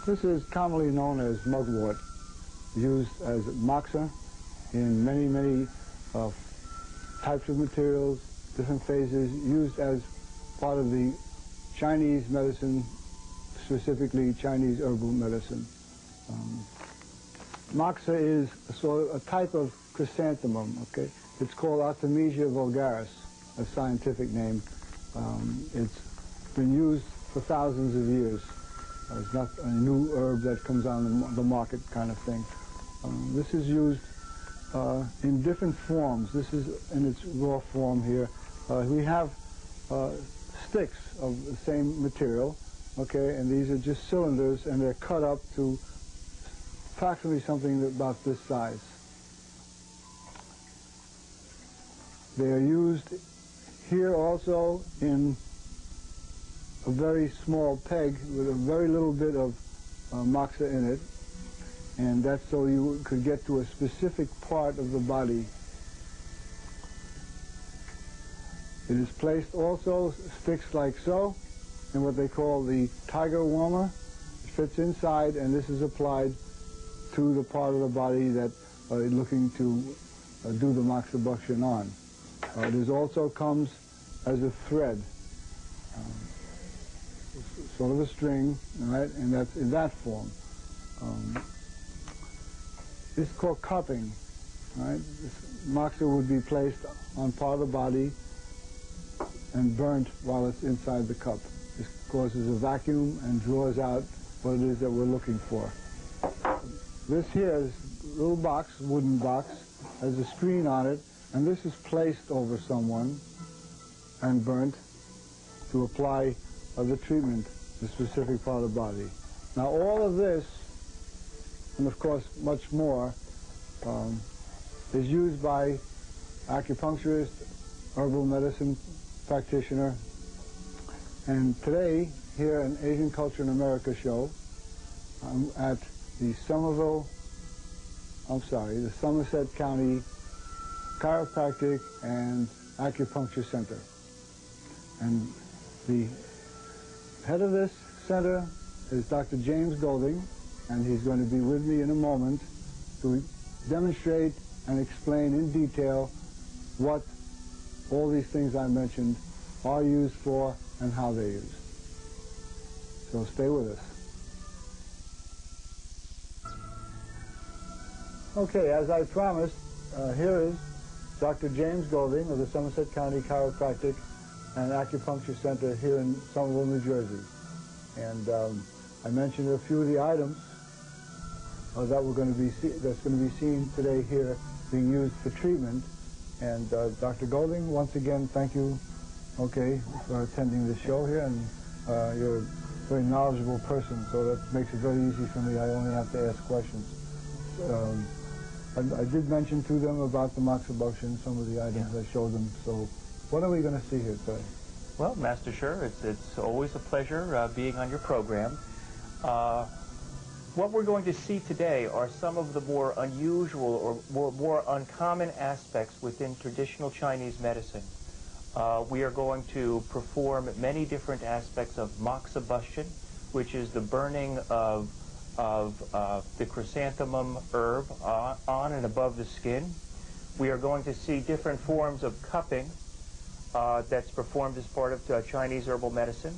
This is commonly known as mugwort, used as moxa in many types of materials, different phases, used as part of the Chinese medicine, specifically Chinese herbal medicine. Moxa is a type of chrysanthemum, okay? It's called Artemisia vulgaris, a scientific name. It's been used for thousands of years. It's not a new herb that comes on the market kind of thing. This is used in different forms. This is in its raw form here. We have sticks of the same material, okay, and these are just cylinders, and they're cut up to approximately something about this size. They are used here also in a very small peg with a very little bit of moxa in it, and that's so you could get to a specific part of the body. It is placed also, sticks like so, in what they call the tiger warmer. It fits inside, and this is applied to the part of the body that are looking to do the moxibustion on. It also comes as a thread, sort of a string, right? And that's in that form. It's called cupping, right? This moxa would be placed on part of the body and burnt while it's inside the cup. This causes a vacuum and draws out what it is that we're looking for. This here is a little box, wooden box, has a screen on it, and this is placed over someone and burnt to apply the treatment to a specific part of the body. Now all of this, and of course much more, is used by acupuncturist, herbal medicine practitioner, and today here in Asian Culture in America show, I'm at the Somerset County Chiropractic and Acupuncture Center. And the head of this center is Dr. James Golding, and he's going to be with me in a moment to demonstrate and explain in detail what all these things I mentioned are used for and how they're used. So stay with us. Okay, as I promised, here is Dr. James Golding of the Somerset County Chiropractic and Acupuncture Center here in Somerville, New Jersey. And I mentioned a few of the items that we're going to be that's going to be seen today here being used for treatment. And Dr. Golding, once again, thank you, okay, for attending this show here. And you're a very knowledgeable person, so that makes it very easy for me. I only have to ask questions. I did mention to them about the moxibustion, some of the items I showed them. So what are we going to see here today? Well, Master Sher, it's always a pleasure being on your program. What we're going to see today are some of the more unusual or more uncommon aspects within traditional Chinese medicine. We are going to perform many different aspects of moxibustion, which is the burning of the chrysanthemum herb on and above the skin. We are going to see different forms of cupping that's performed as part of Chinese herbal medicine.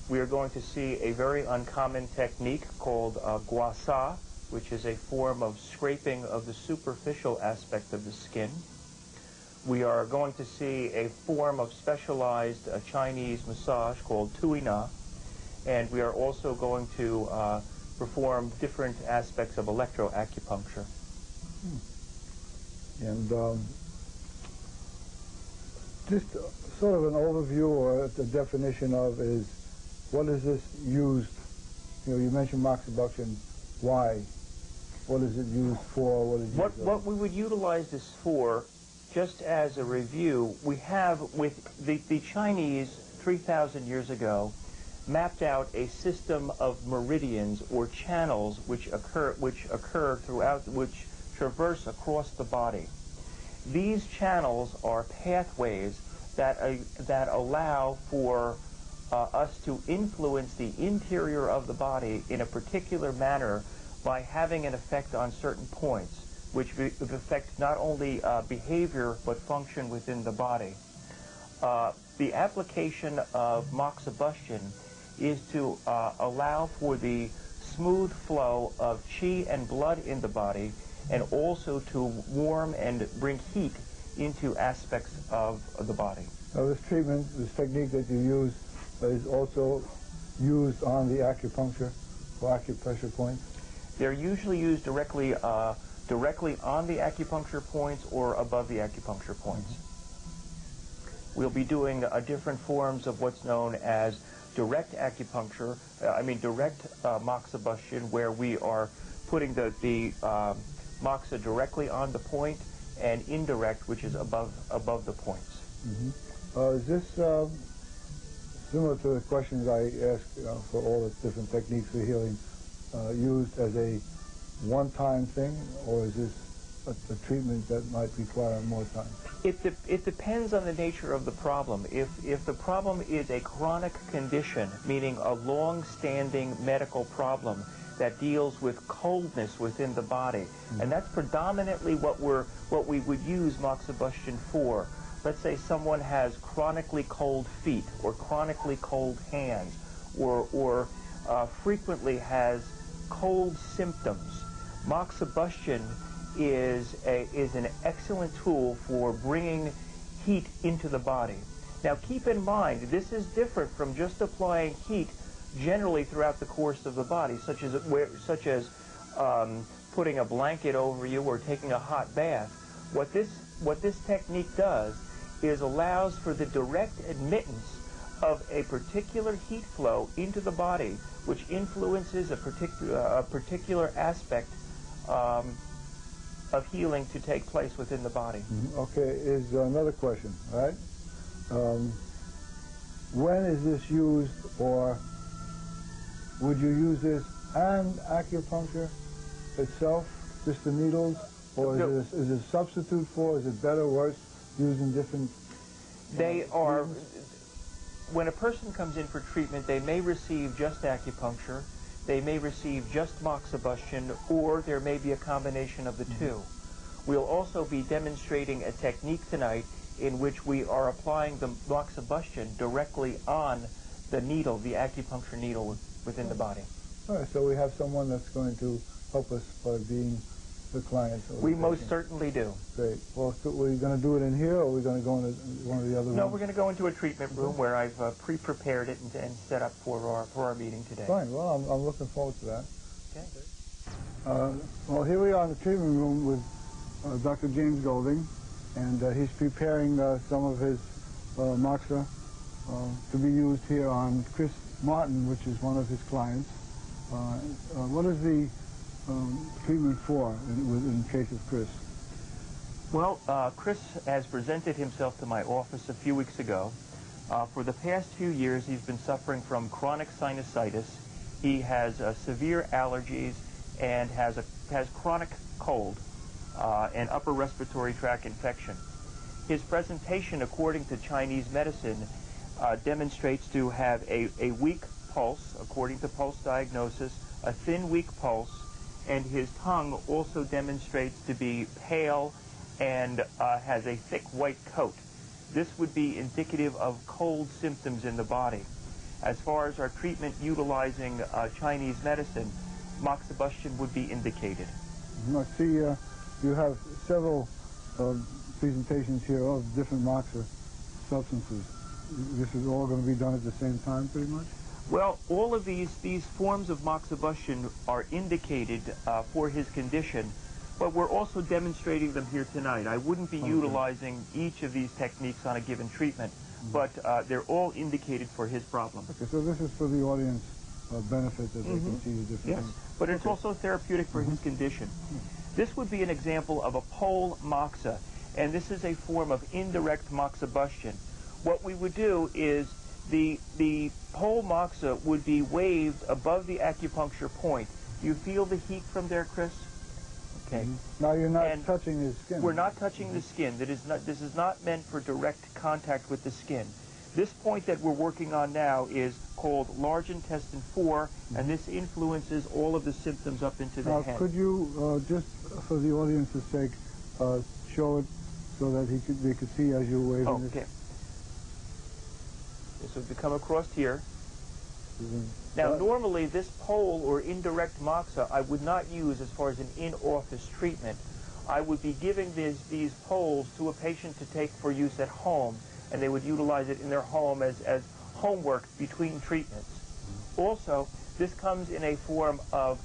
We are going to see a very uncommon technique called Guasha, which is a form of scraping of the superficial aspect of the skin. We are going to see a form of specialized Chinese massage called tuina, and we are also going to perform different aspects of electroacupuncture. And just sort of an overview or the definition of is, what is this used? You know, you mentioned moxibustion. Why? What is it used for? What we would utilize this for, just as a review, we have with the Chinese 3,000 years ago mapped out a system of meridians or channels which traverse across the body. These channels are pathways that allow for us to influence the interior of the body in a particular manner by having an effect on certain points, which would affect not only behavior but function within the body. The application of Moxibustion is to allow for the smooth flow of qi and blood in the body, and also to warm and bring heat into aspects of the body. Now this treatment, this technique that you use, is also used on the acupuncture or acupressure points? They're usually used directly on the acupuncture points or above the acupuncture points. We'll be doing different forms of what's known as direct acupuncture, direct Moxibustion, where we are putting the moxa directly on the point, and indirect, which is above the points. Is this similar to the questions I asked for all the different techniques for healing, used as a one-time thing, or is this a treatment that might require more time? It depends on the nature of the problem. If the problem is a chronic condition, meaning a long-standing medical problem that deals with coldness within the body, and that's predominantly what we would use Moxibustion for. Let's say someone has chronically cold feet or chronically cold hands, or frequently has cold symptoms. Moxibustion is an excellent tool for bringing heat into the body. Now keep in mind, this is different from just applying heat generally throughout the course of the body, such as putting a blanket over you or taking a hot bath. What this technique does is allows for the direct admittance of a particular heat flow into the body, which influences a particular aspect of healing to take place within the body. Okay, is another question, right? When is this used, or would you use this and acupuncture itself, just the needles, or is it a substitute for? Is it better or worse, using different? They are. When a person comes in for treatment, they may receive just acupuncture, they may receive just Moxibustion, or there may be a combination of the two. We'll also be demonstrating a technique tonight in which we are applying the Moxibustion directly on the needle, the acupuncture needle within the body. All right, so we have someone that's going to help us by being the client. We most certainly do. Great. Well, so we're going to do it in here, or are we going to go into one of the other rooms? No, we're going to go into a treatment room where I've pre-prepared it and set up for our meeting today. Fine. Well, I'm looking forward to that. Okay. Well, here we are in the treatment room with Dr. James Golding, and he's preparing some of his moxa to be used here on Chris Martin, which is one of his clients. What is the treatment for in case of Chris? Well, Chris has presented himself to my office a few weeks ago. For the past few years, he's been suffering from chronic sinusitis. He has severe allergies and has chronic cold and upper respiratory tract infection. His presentation, according to Chinese medicine, demonstrates to have a weak pulse, according to pulse diagnosis, a thin, weak pulse, and his tongue also demonstrates to be pale and has a thick white coat. This would be indicative of cold symptoms in the body. As far as our treatment utilizing Chinese medicine, Moxibustion would be indicated. I see you have several presentations here of different moxa substances. This is all going to be done at the same time, pretty much? Well, all of these forms of Moxibustion are indicated for his condition, but we're also demonstrating them here tonight. I wouldn't be utilizing each of these techniques on a given treatment, but they're all indicated for his problem. Okay, so this is for the audience benefit that they can see the different things. But it's also therapeutic for his condition. This would be an example of a pole moxa, and this is a form of indirect Moxibustion. What we would do is the pole moxa would be waved above the acupuncture point. Do you feel the heat from there, Chris? Okay. Now you're not touching his skin. We're not touching the skin. This is not meant for direct contact with the skin. This point that we're working on now is called large intestine 4, and this influences all of the symptoms up into the head. Could you, just for the audience's sake, show it so that they could see as you're waving it? Okay. This would come across here. Now, normally, this pole or indirect moxa I would not use as far as an in-office treatment. I would be giving these poles to a patient to take for use at home, and they would utilize it in their home as homework between treatments. Also, this comes in a form of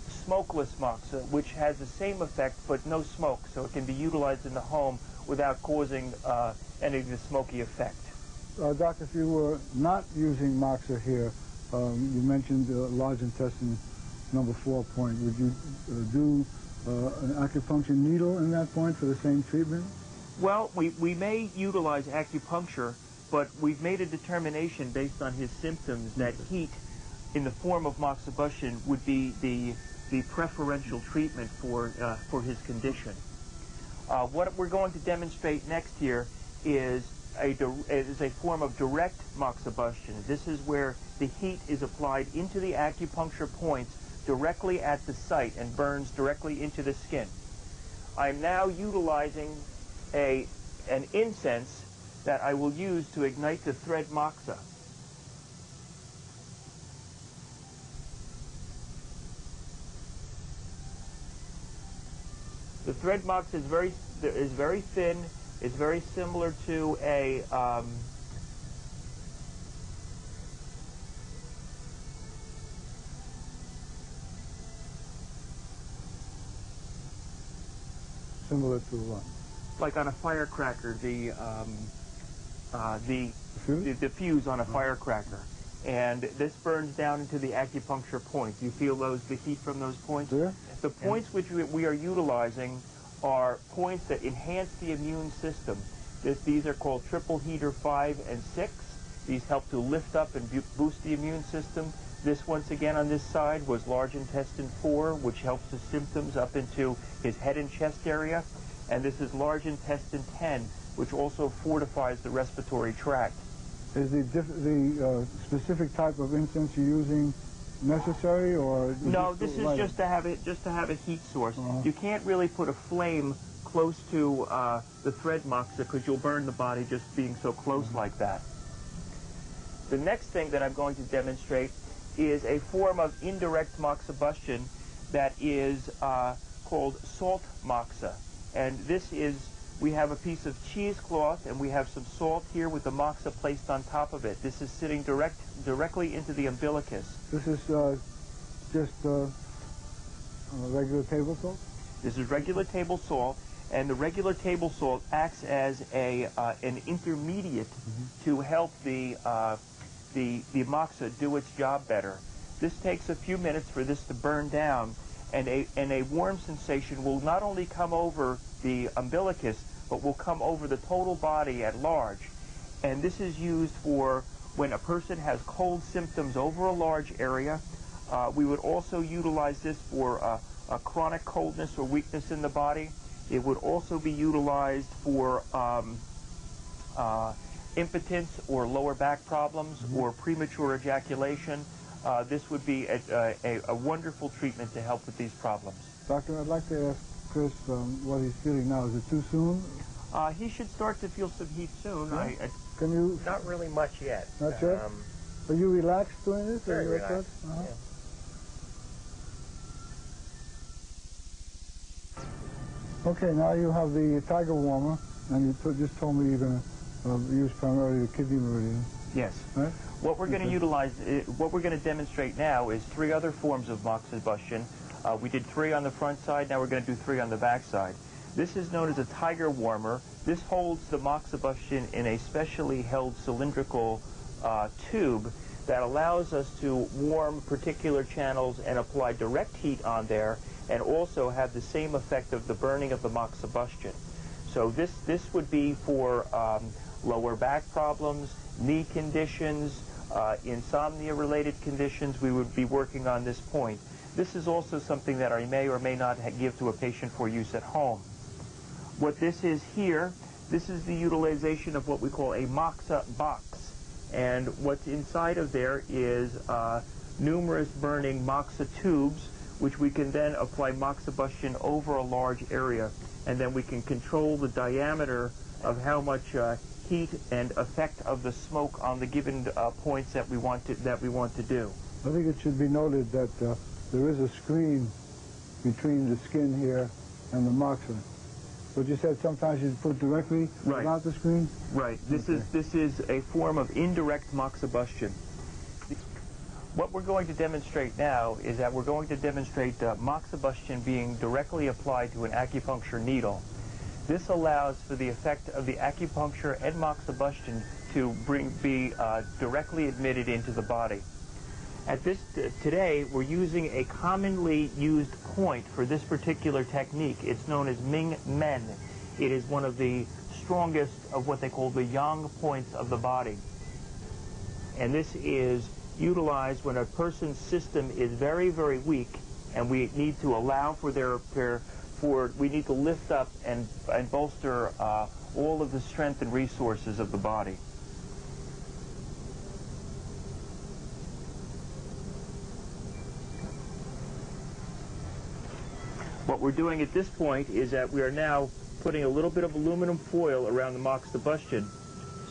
smokeless moxa, which has the same effect but no smoke, so it can be utilized in the home without causing any of the smoky effect. Doctor, if you were not using moxa here, you mentioned large intestine number 4 point. Would you do an acupuncture needle in that point for the same treatment? Well, we may utilize acupuncture, but we've made a determination based on his symptoms that heat in the form of moxibustion would be the preferential treatment for his condition. What we're going to demonstrate next here is a form of direct moxibustion. This is where the heat is applied into the acupuncture points directly at the site and burns directly into the skin. I'm now utilizing an incense that I will use to ignite the thread moxa. The thread moxa is very thin. It's very similar to a similar to what? Like on a firecracker, the fuse on a firecracker, and this burns down into the acupuncture points. You feel the heat from those points? Yeah. The points which we are utilizing are points that enhance the immune system. These are called triple heater 5 and 6. These help to lift up and boost the immune system. This, once again, on this side was large intestine 4, which helps the symptoms up into his head and chest area. And this is large intestine 10, which also fortifies the respiratory tract. Is the specific type of incense you're using necessary, or no? This is just to have a heat source. You can't really put a flame close to the thread moxa because you'll burn the body just being so close like that. The next thing that I'm going to demonstrate is a form of indirect moxibustion that is called salt moxa. And this is, we have a piece of cheesecloth and we have some salt here with the moxa placed on top of it. This is sitting directly into the umbilicus. This is just regular table salt? This is regular table salt, and the regular table salt acts as an intermediate to help the moxa do its job better. This takes a few minutes for this to burn down, and a warm sensation will not only come over the umbilicus, but will come over the total body at large. And this is used for when a person has cold symptoms over a large area. We would also utilize this for a chronic coldness or weakness in the body. It would also be utilized for impotence or lower back problems or premature ejaculation. This would be a wonderful treatment to help with these problems. Doctor, I'd like to ask Chris what he's feeling now. Is it too soon? He should start to feel some heat soon. Yeah? Can you? Not really much yet. Not yet? Are you relaxed doing this? Very relaxed. Yeah. Okay, now you have the tiger warmer, and you just told me you're going to use primarily the kidney meridian. Yes. Right? What we're going to utilize, what we're going to demonstrate now is 3 other forms of moxibustion. We did 3 on the front side, now we're going to do 3 on the back side. This is known as a tiger warmer. This holds the moxibustion in a specially held cylindrical tube that allows us to warm particular channels and apply direct heat on there, and also have the same effect of the burning of the moxibustion. So this would be for lower back problems, knee conditions, insomnia-related conditions. We would be working on this point. This is also something that I may or may not give to a patient for use at home. What this is here, This is the utilization of what we call a moxa box. And what's inside of there is numerous burning moxa tubes, which we can then apply Moxibustion over a large area. And then we can control the diameter of how much heat and effect of the smoke on the given points that we want to do. I think it should be noted that there is a screen between the skin here and the moxa. But you said sometimes you put directly without the screen? Right. This is a form of indirect Moxibustion. What we're going to demonstrate now is that we're going to demonstrate Moxibustion being directly applied to an acupuncture needle. This allows for the effect of the acupuncture and Moxibustion to be directly admitted into the body. Today, we're using a commonly used point for this particular technique. It's known as Ming Men. It is one of the strongest of what they call the yang points of the body. And this is utilized when a person's system is very, very weak, and we need to allow for we need to lift up and bolster all of the strength and resources of the body. What we're doing at this point is that we are now putting a little bit of aluminum foil around the Moxibustion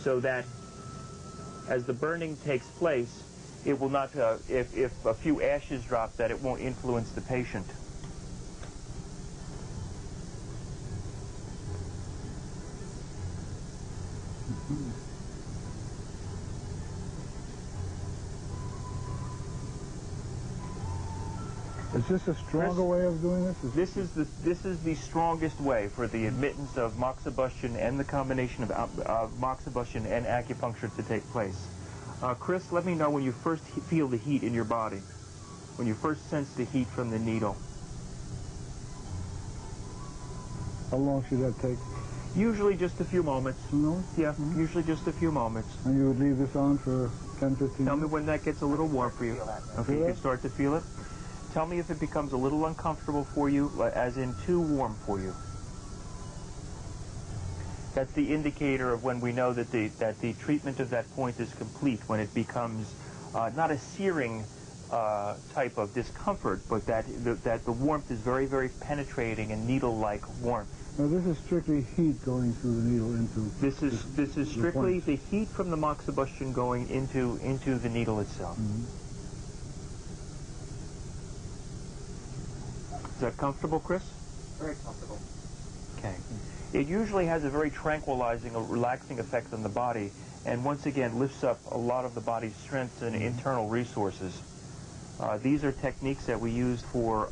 so that as the burning takes place, it will not, if a few ashes drop, that it won't influence the patient. Is this a stronger way of doing this? This is the strongest way for the admittance of Moxibustion and the combination of Moxibustion and acupuncture to take place. Chris, let me know when you first feel the heat in your body, when you first sense the heat from the needle. How long should that take? Usually just a few moments. No? Yeah, usually just a few moments. And you would leave this on for 10, 15 minutes? Tell me when that gets a little warm for you. Okay, you can start to feel it. Tell me if it becomes a little uncomfortable for you, as in too warm for you. That's the indicator of when we know that the treatment of that point is complete, when it becomes not a searing type of discomfort, but that the warmth is very, very penetrating and needle-like warmth. Now this is strictly heat going through the needle into... This is strictly the heat from the Moxibustion going into the needle itself. Mm-hmm. Is that comfortable, Chris? Very comfortable. Okay. It usually has a very tranquilizing or relaxing effect on the body, and once again lifts up a lot of the body's strength and internal resources. These are techniques that we use for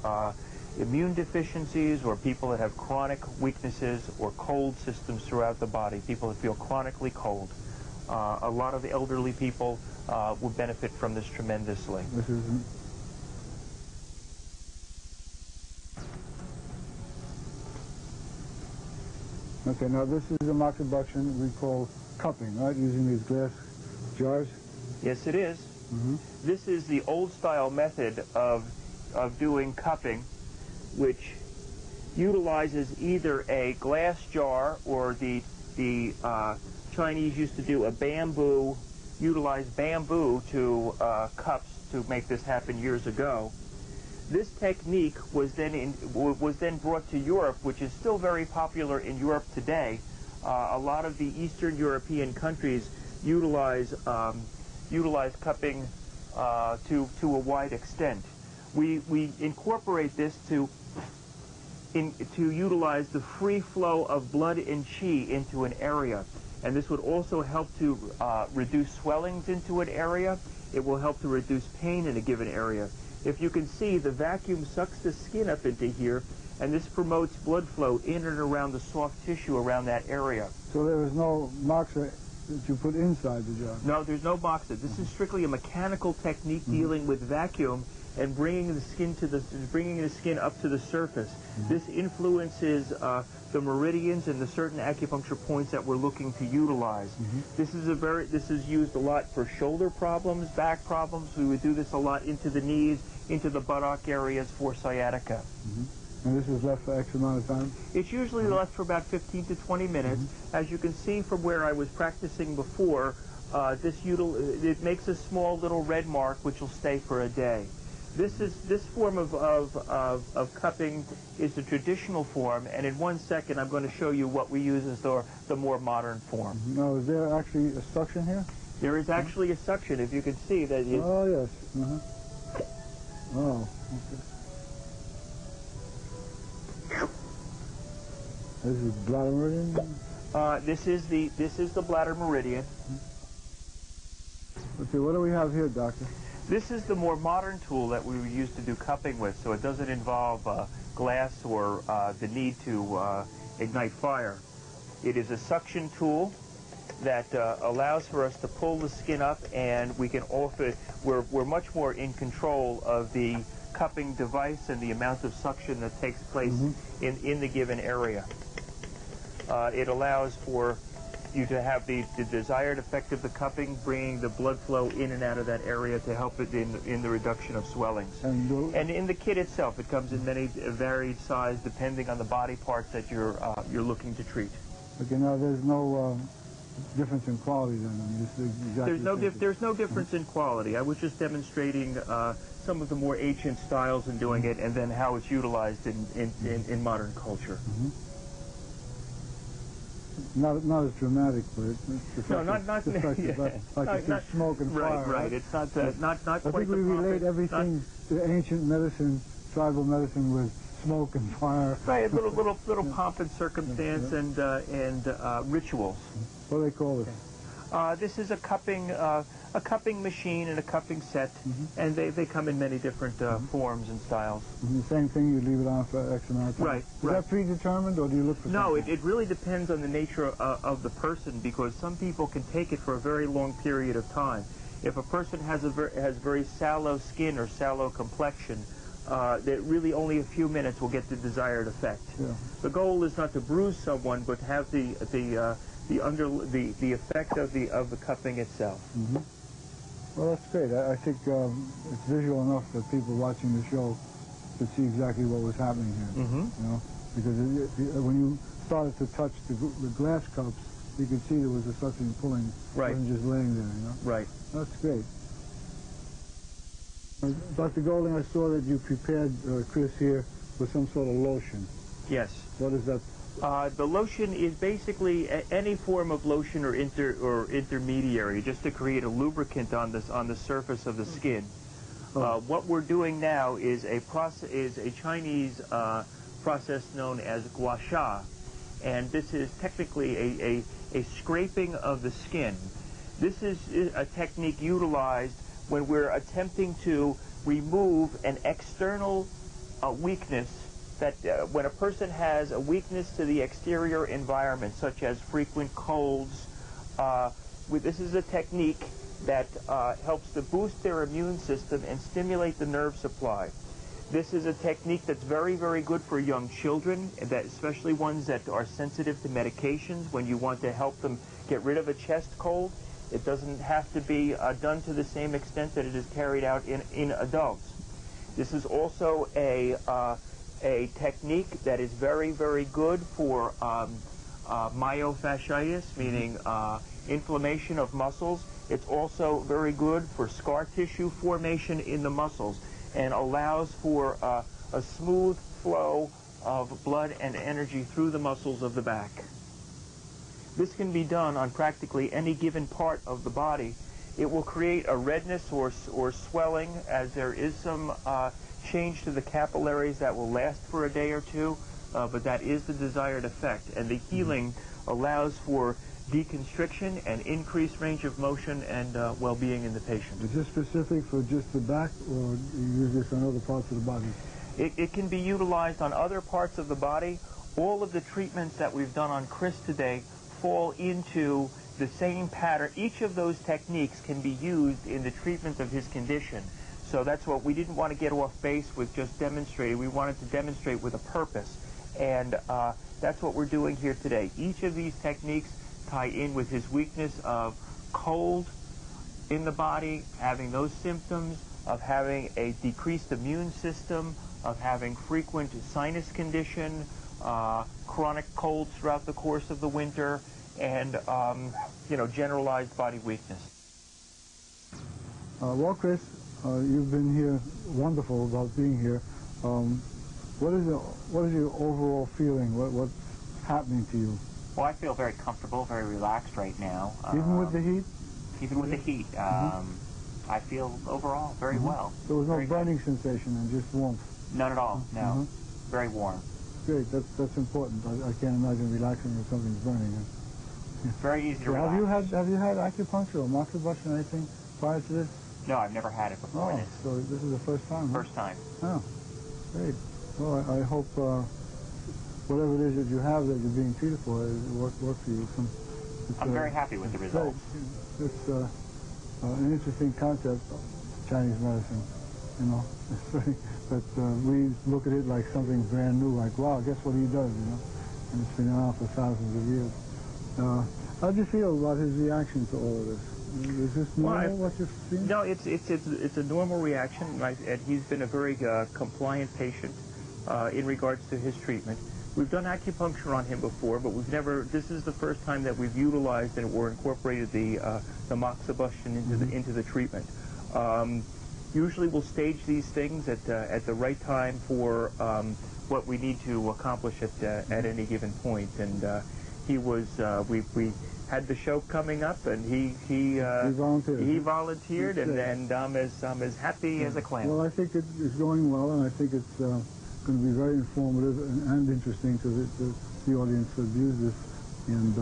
immune deficiencies or people that have chronic weaknesses or cold systems throughout the body, people that feel chronically cold. A lot of the elderly people would benefit from this tremendously. This is... Okay, now this is a Moxibustion we call cupping, right? Using these glass jars? Yes, it is. Mm-hmm. This is the old-style method of doing cupping, which utilizes either a glass jar or the Chinese used to do utilize bamboo to cups to make this happen years ago. This technique was then brought to Europe, which is still very popular in Europe today. A lot of the Eastern European countries utilize cupping to a wide extent. We incorporate this to utilize the free flow of blood and qi into an area, and this would also help to reduce swellings into an area. It will help to reduce pain in a given area. If you can see, the vacuum sucks the skin up into here, and this promotes blood flow in and around the soft tissue around that area. So there is no moxa that you put inside the jar? No, there's no moxa. This is strictly a mechanical technique dealing with vacuum and bringing the skin up to the surface. This influences the meridians and the certain acupuncture points that we're looking to utilize. This is used a lot for shoulder problems, back problems. We would do this a lot into the knees, into the buttock areas for sciatica. And this is left for X amount of time? It's usually left for about 15 to 20 minutes. As you can see from where I was practicing before, it makes a small little red mark which will stay for a day. This form of cupping is the traditional form, and in 1 second I'm going to show you what we use as the more modern form. Now, is there actually a suction here? There is actually a suction, if you can see that. Oh, yes. Oh, okay. This is bladder meridian? This is the bladder meridian. Let's see, what do we have here, doctor? This is the more modern tool that we use to do cupping with, so it doesn't involve glass or the need to ignite fire. It is a suction tool that allows for us to pull the skin up, and we can also, we're much more in control of the cupping device and the amount of suction that takes place in the given area. It allows for you to have the desired effect of the cupping, bringing the blood flow in and out of that area to help it in the reduction of swellings. And in the kit itself, it comes in many varied size depending on the body parts that you're looking to treat. Okay, now there's no difference in quality then? I mean, exactly there's no difference in quality. I was just demonstrating some of the more ancient styles in doing it, and then how it's utilized in modern culture. Not as dramatic, but it's no, not like you see smoke and fire. Right. It's not quite. I think we relate everything to ancient medicine, tribal medicine, with smoke and fire. Right, little pomp and circumstance and rituals. What do they call it? This is a cupping machine and a cupping set, and they come in many different forms and styles. The same thing, you leave it on for X amount of time? Right. Is that predetermined, or do you look for No, something? it really depends on the nature of the person, because some people can take it for a very long period of time. If a person has very sallow skin or sallow complexion, that really only a few minutes will get the desired effect. Yeah. The goal is not to bruise someone, but have the effect of the cupping itself. Well, that's great. I think it's visual enough that people watching the show could see exactly what was happening here. You know, because when you started to touch the glass cups, you could see there was a suction pulling. Right. It wasn't just laying there. You know. Right. That's great. Dr. Golding, I saw that you prepared Chris here with some sort of lotion. Yes. What is that? The lotion is basically any form of lotion or intermediary, just to create a lubricant on the surface of the skin. What we're doing now is a Chinese process known as Guasha, and this is technically a scraping of the skin. This is a technique utilized when we're attempting to remove an external weakness. That when a person has a weakness to the exterior environment, such as frequent colds, this is a technique that helps to boost their immune system and stimulate the nerve supply. This is a technique that's very, very good for young children, especially ones that are sensitive to medications. When you want to help them get rid of a chest cold, it doesn't have to be done to the same extent that it is carried out in adults. This is also a technique that is very, very good for myofasciitis, meaning inflammation of muscles. It's also very good for scar tissue formation in the muscles, and allows for a smooth flow of blood and energy through the muscles of the back. This can be done on practically any given part of the body. It will create a redness or swelling, as there is some change to the capillaries that will last for a day or two, but that is the desired effect, and the healing allows for deconstriction and increased range of motion and well-being in the patient. Is this specific for just the back, or do you use this on other parts of the body? It can be utilized on other parts of the body. All of the treatments that we've done on Chris today fall into the same pattern. Each of those techniques can be used in the treatment of his condition. So that's what we didn't want to get off base with just demonstrating. We wanted to demonstrate with a purpose. And that's what we're doing here today. Each of these techniques tie in with his weakness of cold in the body, having those symptoms, of having a decreased immune system, of having frequent sinus condition, chronic colds throughout the course of the winter, and generalized body weakness. Well, Chris, you've been here, wonderful about being here. What is your overall feeling? What's happening to you? Well, I feel very comfortable, very relaxed right now. Even with the heat? Even with the heat. I feel overall very well. There was no very burning sensation and just warmth? None at all, no. Very warm. Great, that's important. I can't imagine relaxing when something's burning. It's very easy to relax. Have you had acupuncture or Moxibustion or anything prior to this? No, I've never had it before this. So this is the first time, huh? First time. Oh, great. Well, I hope whatever it is that you have that you're being treated for work for you. I'm very happy with the results. It's an interesting concept, Chinese medicine, you know. But we look at it like something brand new, like, wow, guess what he does, you know? And it's been around for thousands of years. How do you feel about his reaction to all of this? Is this normal, what you've seen? No, it's a normal reaction, and he's been a very compliant patient in regards to his treatment. We've done acupuncture on him before, but this is the first time that we've utilized or incorporated the Moxibustion into the treatment. Usually we'll stage these things at the right time for what we need to accomplish at any given point. And we had the show coming up, and he volunteered, and I'm as happy as a clam. Well, I think it's going well, and I think it's going to be very informative and interesting to the audience that views this. And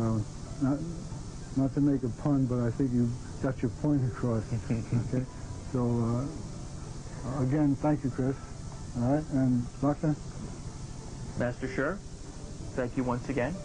not to make a pun, but I think you got your point across. Okay, so again, thank you, Chris. All right, and Doctor? Master Sher, thank you once again.